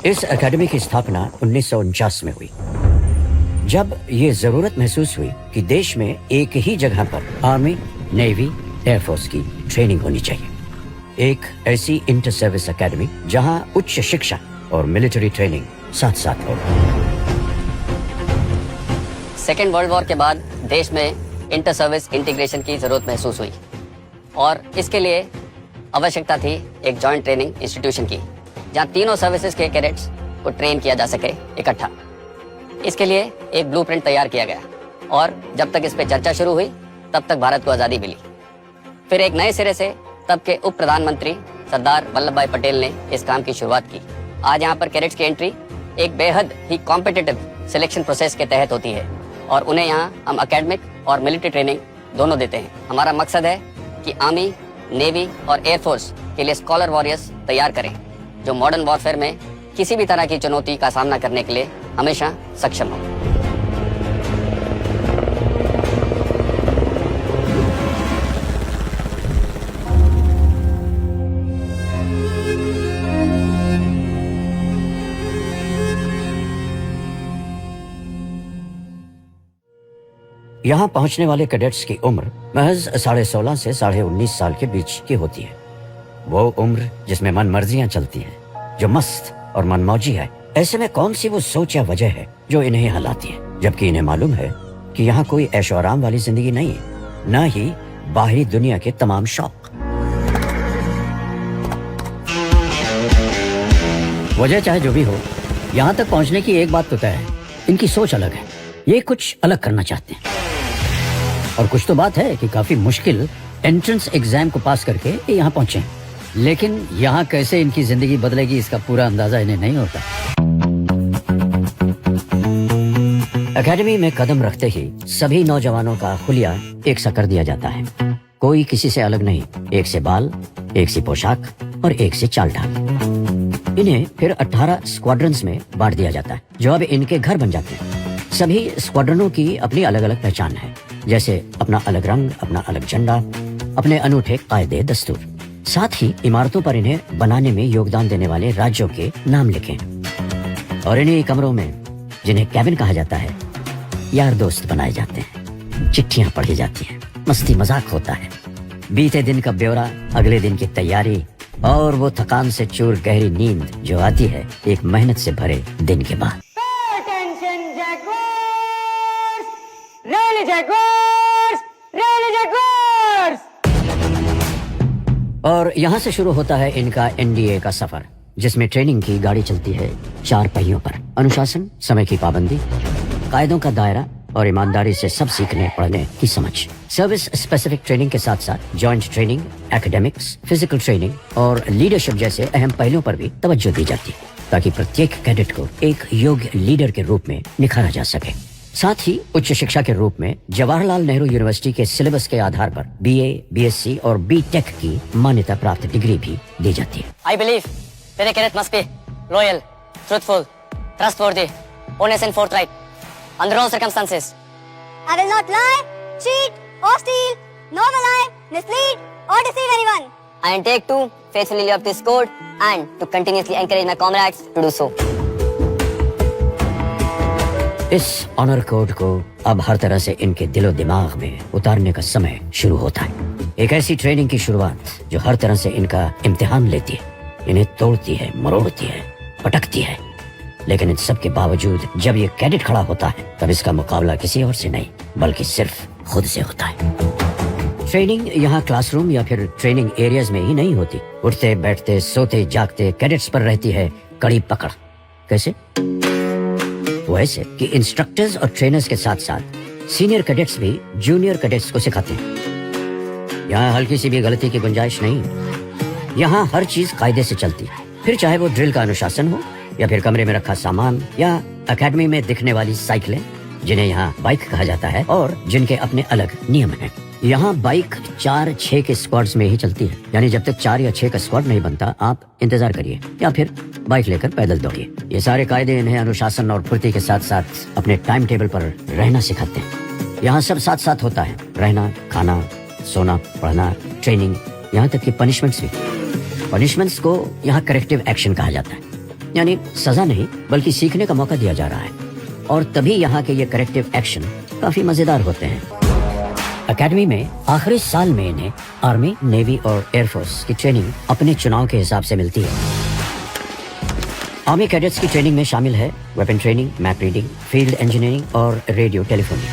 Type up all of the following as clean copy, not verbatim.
इस एकेडमी की स्थापना 1949 में हुई, जब ये जरूरत महसूस हुई कि देश में एक ही जगह पर आर्मी, नेवी, एयरफोर्स की ट्रेनिंग होनी चाहिए। एक ऐसी इंटर सर्विस एकेडमी जहां उच्च शिक्षा और मिलिट्री ट्रेनिंग साथ साथ हो। सेकेंड वर्ल्ड वॉर के बाद देश में इंटर सर्विस इंटीग्रेशन की जरूरत महसूस हुई और इसके लिए आवश्यकता थी एक जॉइंट ट्रेनिंग इंस्टीट्यूशन की, जहां तीनों सर्विसेज के कैडेट्स को ट्रेन किया जा सके इकट्ठा। इसके लिए एक ब्लूप्रिंट तैयार किया गया और जब तक इस पे चर्चा शुरू हुई तब तक भारत को आज़ादी मिली। फिर एक नए सिरे से तब के उप प्रधानमंत्री सरदार वल्लभ भाई पटेल ने इस काम की शुरुआत की। आज यहाँ पर कैडेट्स की एंट्री एक बेहद ही कॉम्पिटिटिव सिलेक्शन प्रोसेस के तहत होती है और उन्हें यहाँ हम एकेडमिक और मिलिट्री ट्रेनिंग दोनों देते हैं। हमारा मकसद है कि आर्मी, नेवी और एयरफोर्स के लिए स्कॉलर वॉरियर्स तैयार करें जो मॉडर्न वॉरफेयर में किसी भी तरह की चुनौती का सामना करने के लिए हमेशा सक्षम हो। यहाँ पहुंचने वाले कैडेट्स की उम्र महज 16.5 से 19.5 साल के बीच की होती है। वो उम्र जिसमें मन मर्जियां चलती हैं, जो मस्त और मनमौजी है। ऐसे में कौन सी वो सोच या वजह है जो इन्हें यहाँ लाती है, जबकि इन्हें मालूम है कि यहाँ कोई ऐशो आराम वाली जिंदगी नहीं है, न ही बाहरी दुनिया के तमाम शौक। वजह चाहे जो भी हो, यहाँ तक पहुँचने की एक बात तो तय है, इनकी सोच अलग है। ये कुछ अलग करना चाहते हैं और कुछ तो बात है कि काफी मुश्किल एंट्रेंस एग्जाम को पास करके ये यहाँ पहुंचे, लेकिन यहाँ कैसे इनकी जिंदगी बदलेगी इसका पूरा अंदाजा इन्हें नहीं होता। एकेडमी में कदम रखते ही सभी नौजवानों का हुलिया एक सा कर दिया जाता है। कोई किसी से अलग नहीं, एक से बाल, एक सी पोशाक और एक से चाल ढाल। इन्हें फिर 18 स्क्वाड्रंस में बांट दिया जाता है जो अब इनके घर बन जाते हैं। सभी स्क्वाड्रनों की अपनी अलग अलग पहचान है, जैसे अपना अलग रंग, अपना अलग झंडा, अपने अनूठे कायदे दस्तूर। साथ ही इमारतों पर इन्हें बनाने में योगदान देने वाले राज्यों के नाम लिखे और इन्हीं कमरों में, जिन्हें कैबिन कहा जाता है, यार दोस्त बनाए जाते हैं, चिट्ठियां पढ़ी जाती हैं, मस्ती मजाक होता है, बीते दिन का ब्यौरा, अगले दिन की तैयारी और वो थकान से चूर गहरी नींद जो आती है एक मेहनत से भरे दिन के बाद। और यहाँ से शुरू होता है इनका एनडीए का सफर, जिसमें ट्रेनिंग की गाड़ी चलती है 4 पहियों पर। अनुशासन, समय की पाबंदी, कायदों का दायरा और ईमानदारी से सब सीखने पढ़ने की समझ। सर्विस स्पेसिफिक ट्रेनिंग के साथ साथ joint training, academics, physical training और लीडरशिप जैसे अहम पहलुओं पर भी तवज्जो दी जाती है ताकि प्रत्येक कैडेट को एक योग्य लीडर के रूप में निखारा जा सके। साथ ही उच्च शिक्षा के रूप में जवाहरलाल नेहरू यूनिवर्सिटी के सिलेबस के आधार पर बीए, बीएससी और बीटेक की मान्यता प्राप्त डिग्री भी दी जाती है। I believe that a cadet must be loyal, truthful, trustworthy, honest and forthright under all circumstances. I will not lie, cheat or steal, nor will I mislead or deceive anyone. I intend to faithfully live up this code and to continuously encourage my comrades to do so. इस honour code को अब हर तरह से इनके दिलो दिमाग में उतारने का समय शुरू होता है। एक ऐसी ट्रेनिंग की शुरुआत जो हर तरह से इनका इम्तिहान लेती है, इन्हें तोड़ती है, मरोड़ती है, पटकती है। लेकिन इन सब के बावजूद जब ये कैडेट खड़ा होता है तब इसका मुकाबला किसी और से नहीं बल्कि सिर्फ खुद से होता है। ट्रेनिंग यहाँ क्लासरूम या फिर ट्रेनिंग एरियाज में ही नहीं होती। उठते बैठते सोते जागते कैडेट्स पर रहती है कड़ी पकड़। कैसे? वैसे कि इंस्ट्रक्टर्स और ट्रेनर्स के साथ साथ सीनियर कैडेट्स भी जूनियर कैडेट्स को सिखाते हैं। यहाँ हल्की सी भी गलती की गुंजाइश नहीं है। यहाँ हर चीज कायदे से चलती है, फिर चाहे वो ड्रिल का अनुशासन हो या फिर कमरे में रखा सामान या एकेडमी में दिखने वाली साइकिलें, जिन्हें यहाँ बाइक कहा जाता है और जिनके अपने अलग नियम हैं। यहाँ बाइक 4-6 के स्क्वाड्स में ही चलती है, यानी जब तक 4 या 6 का स्क्वाड नहीं बनता आप इंतजार करिए या फिर बाइक लेकर पैदल दौड़िए। ये सारे कायदे इन्हें अनुशासन और फुर्ती के साथ साथ अपने टाइम टेबल पर रहना सिखाते हैं। यहाँ सब साथ साथ होता है, रहना, खाना, सोना, पढ़ना, ट्रेनिंग, यहाँ तक कि पनिशमेंट्स भी। पनिशमेंट्स को यहाँ करेक्टिव एक्शन कहा जाता है। यानी सजा नहीं बल्कि सीखने का मौका दिया जा रहा है। और तभी यहाँ के ये करेक्टिव एक्शन काफी मजेदार होते हैं। एकेडमी में आखिरी साल में इन्हें आर्मी, नेवी और एयरफोर्स की ट्रेनिंग अपने चुनाव के हिसाब से मिलती है। आर्मी कैडेट्स की ट्रेनिंग में शामिल है weapon training, map reading, field engineering और रेडियो टेलीफोनी।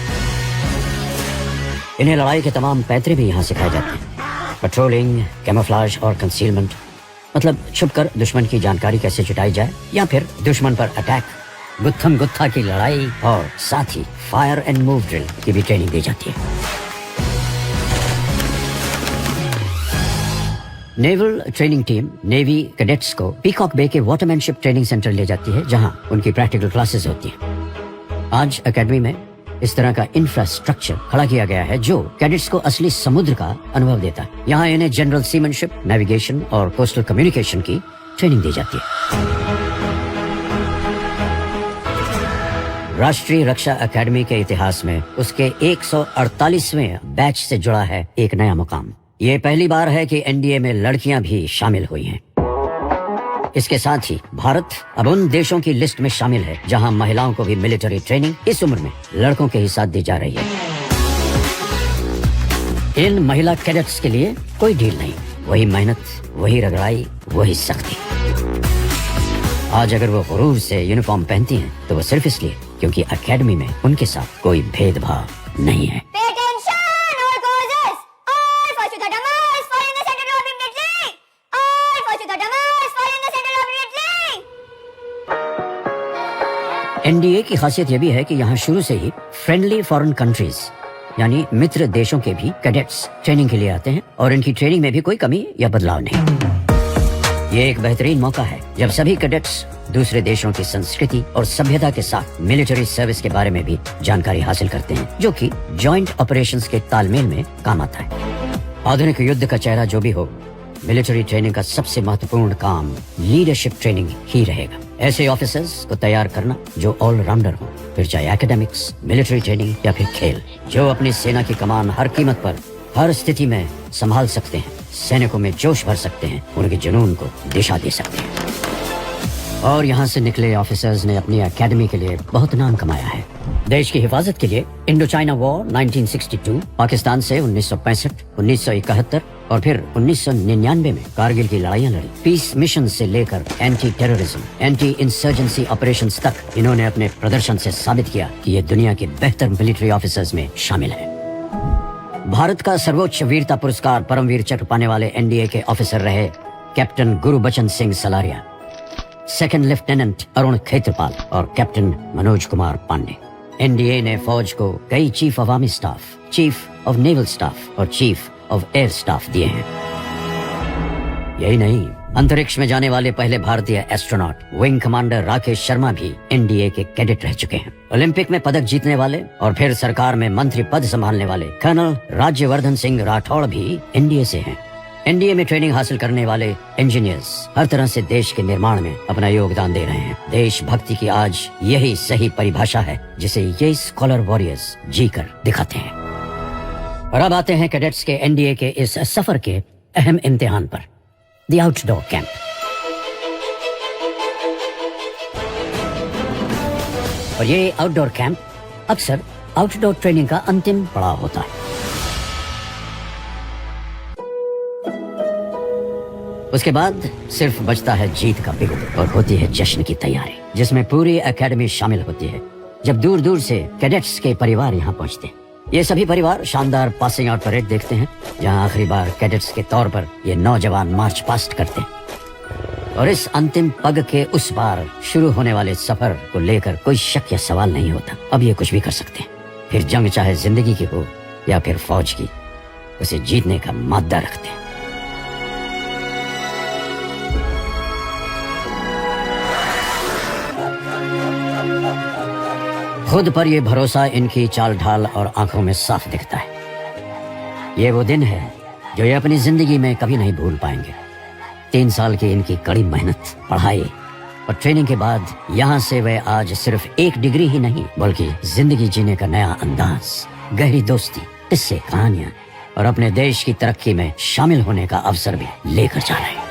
इन्हें लड़ाई के तमाम पैतरे भी यहाँ सिखाए जाते हैं। पेट्रोलिंग, कैमोफ्लेज और कंसीलमेंट, मतलब छुपकर दुश्मन की जानकारी कैसे जुटाई जाए, या फिर दुश्मन पर अटैक, गुत्थम गुत्था की लड़ाई और साथ ही फायर एंड मूव ड्रिल की भी ट्रेनिंग दी जाती है। Naval training team navy cadets को पीकॉक बे के वाटरमैनशिप ट्रेनिंग सेंटर ले जाती है, जहां उनकी प्रैक्टिकल क्लासेस होती हैं। आज एकेडमी में इस तरह का इंफ्रास्ट्रक्चर खड़ा किया गया है जो कैडेट्स को असली समुद्र का अनुभव देता है। यहाँ इन्हें जनरल सीमनशिप, नेविगेशन और कोस्टल कम्युनिकेशन की ट्रेनिंग दी जाती है। राष्ट्रीय रक्षा अकेडमी के इतिहास में उसके 148वें बैच से जुड़ा है एक नया मुकाम। ये पहली बार है कि एनडीए में लड़कियां भी शामिल हुई हैं। इसके साथ ही भारत अब उन देशों की लिस्ट में शामिल है जहां महिलाओं को भी मिलिट्री ट्रेनिंग इस उम्र में लड़कों के ही साथ दी जा रही है। इन महिला कैडेट्स के लिए कोई ढील नहीं, वही मेहनत, वही रगड़ाई, वही सख्ती। आज अगर वो गुरूर से यूनिफॉर्म पहनती हैं तो वो सिर्फ इसलिए क्योंकि एकेडमी में उनके साथ कोई भेदभाव नहीं है। Pay attention, all causes. All fall to the Damas, fall in the center of immediately. All fall to the Damas, fall in the center of immediately. NDA की खासियत यह भी है कि यहाँ शुरू से ही फ्रेंडली फॉरेन कंट्रीज यानी मित्र देशों के भी कैडेट्स ट्रेनिंग के लिए आते हैं और इनकी ट्रेनिंग में भी कोई कमी या बदलाव नहीं। ये एक बेहतरीन मौका है जब सभी कैडेट्स दूसरे देशों की संस्कृति और सभ्यता के साथ मिलिट्री सर्विस के बारे में भी जानकारी हासिल करते हैं, जो कि जॉइंट ऑपरेशंस के तालमेल में काम आता है। आधुनिक युद्ध का चेहरा जो भी हो, मिलिट्री ट्रेनिंग का सबसे महत्वपूर्ण काम लीडरशिप ट्रेनिंग ही रहेगा। ऐसे ऑफिसर्स को तैयार करना जो ऑलराउंडर हो, फिर चाहे एकेडमिक्स, मिलिट्री ट्रेनिंग या फिर खेल, जो अपनी सेना की कमान हर कीमत पर हर स्थिति में संभाल सकते हैं, सैनिकों में जोश भर सकते हैं, उनके जुनून को दिशा दे सकते हैं। और यहाँ से निकले ऑफिसर्स ने अपनी एकेडमी के लिए बहुत नाम कमाया है। देश की हिफाजत के लिए इंडो चाइना वॉर 1962, पाकिस्तान से 1965, 1971 और फिर 1999 में कारगिल की लड़ाइयाँ लड़ी। पीस मिशन से लेकर anti terrorism, anti insurgency operations तक इन्होंने अपने प्रदर्शन से साबित किया कि ये दुनिया के बेहतर मिलिट्री ऑफिसर्स में शामिल है। भारत का सर्वोच्च वीरता पुरस्कार परमवीर चक्र पाने वाले एनडीए के ऑफिसर रहे captain Gurbachan Singh Salaria, second lieutenant Arun Khetarpal और कैप्टन मनोज कुमार पांडे। एनडीए ने फौज को कई chief of army staff, chief of naval staff और चीफ ऑफ एयर स्टाफ दिए हैं। यही नहीं, अंतरिक्ष में जाने वाले पहले भारतीय astronaut wing commander Rakesh Sharma भी एनडीए के कैडेट रह चुके हैं। ओलंपिक में पदक जीतने वाले और फिर सरकार में मंत्री पद संभालने वाले कर्नल राज्यवर्धन सिंह राठौड़ भी एनडीए से हैं। एनडीए में ट्रेनिंग हासिल करने वाले इंजीनियर्स हर तरह से देश के निर्माण में अपना योगदान दे रहे हैं। देशभक्ति की आज यही सही परिभाषा है जिसे ये स्कॉलर वॉरियर्स जीकर दिखाते हैं। और अब आते हैं कैडेट्स के एनडीए के इस सफर के अहम इम्तिहान पर, द आउटडोर कैंप। और ये आउटडोर कैंप अक्सर आउटडोर ट्रेनिंग का अंतिम पड़ाव होता है। उसके बाद सिर्फ बचता है जीत का बिगुल और होती है जश्न की तैयारी, जिसमें पूरी एकेडमी शामिल होती है। जब दूर दूर से कैडेट्स के परिवार यहाँ पहुँचते हैं, ये सभी परिवार शानदार पासिंग आउट परेड देखते हैं, जहाँ आखिरी बार कैडेट्स के तौर पर ये नौजवान मार्च पास्ट करते हैं। और इस अंतिम पग के उस बार शुरू होने वाले सफर को लेकर कोई शक या सवाल नहीं होता। अब ये कुछ भी कर सकते हैं। फिर जंग चाहे जिंदगी की हो या फिर फौज की, उसे जीतने का मादा रखते हैं। खुद पर यह भरोसा इनकी चाल ढाल और आंखों में साफ दिखता है। ये वो दिन है जो ये अपनी जिंदगी में कभी नहीं भूल पाएंगे। 3 साल की इनकी कड़ी मेहनत, पढ़ाई और ट्रेनिंग के बाद यहाँ से वे आज सिर्फ एक डिग्री ही नहीं बल्कि जिंदगी जीने का नया अंदाज, गहरी दोस्ती, किस्से, कहानियां और अपने देश की तरक्की में शामिल होने का अवसर भी लेकर जा रहे हैं।